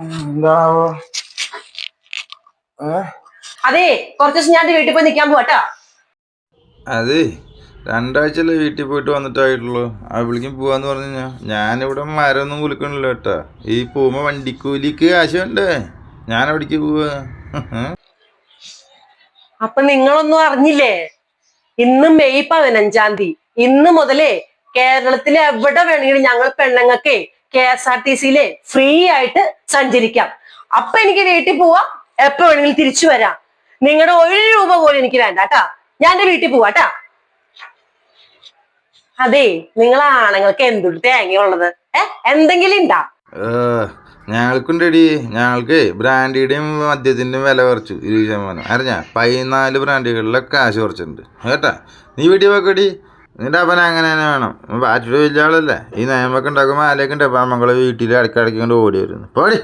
എന്താണാവോ? അതെ, കുറച്ച് ദിവസം ഞാൻ വീട്ടിൽ പോയി നിൽക്കാൻ പോവാട്ടാ. അതെ, 2 ആഴ്ചയല്ലേ വീട്ടിൽ പോയിട്ട് വന്നിട്ടായിട്ടുള്ളൂ. വിളിക്കും പോവാന്ന് പറഞ്ഞു കഴിഞ്ഞാൽ ഞാനിവിടെ മരമൊന്നും കുലുക്കണില്ല കേട്ടാ. ഈ പോകുമ്പോ വണ്ടിക്കൂലിക്ക് കാശ് വേണ്ടേ? ഞാൻ എവിടേക്ക് പോവാ? അപ്പൊ നിങ്ങളൊന്നും അറിഞ്ഞില്ലേ? ഇന്ന് മെയ് 15 ഇന്ന് മുതലേ കേരളത്തിലെ എവിടെ വേണമെങ്കിലും ഞങ്ങൾ പെണ്ണുങ്ങൾക്ക് KSRTC ഫ്രീ ആയിട്ട് സഞ്ചരിക്കാം. അപ്പൊ എനിക്ക് വീട്ടിൽ പോവാം, എപ്പോ വേണമെങ്കിലും തിരിച്ചു വരാം. നിങ്ങളുടെ 1 രൂപ പോലും എനിക്ക് വേണ്ട കേട്ടാ. ഞാൻ എന്റെ വീട്ടിൽ പോവാട്ടാ. അതെ, നിങ്ങൾ ആണുങ്ങൾക്ക് എന്തൊരു തേങ്ങയുള്ളത്? എന്തെങ്കിലും ഉണ്ടാ? ഞങ്ങൾക്കുണ്ടടി. ഞങ്ങൾക്ക് ബ്രാൻഡിയുടെയും മദ്യത്തിൻ്റെയും വില കുറച്ചു 20%. അറിഞ്ഞാ 14 ബ്രാൻഡുകളിലെ കാശ് കുറച്ചിട്ടുണ്ട് കേട്ടാ. നീ വീട്ടിൽ പോക്കടി. നിന്റെ അപ്പന അങ്ങനെ തന്നെ വേണം. ബാറ്ററി വലിയ ആളല്ലേ. ഈ നിയമൊക്കെ ഉണ്ടാക്കുമ്പോൾ ആലൊക്കെ ഉണ്ട്. അപ്പം നമ്മളെ വീട്ടിൽ ഇടയ്ക്കിടയ്ക്ക് കൊണ്ട് ഓടി വരുന്നു. പോടി.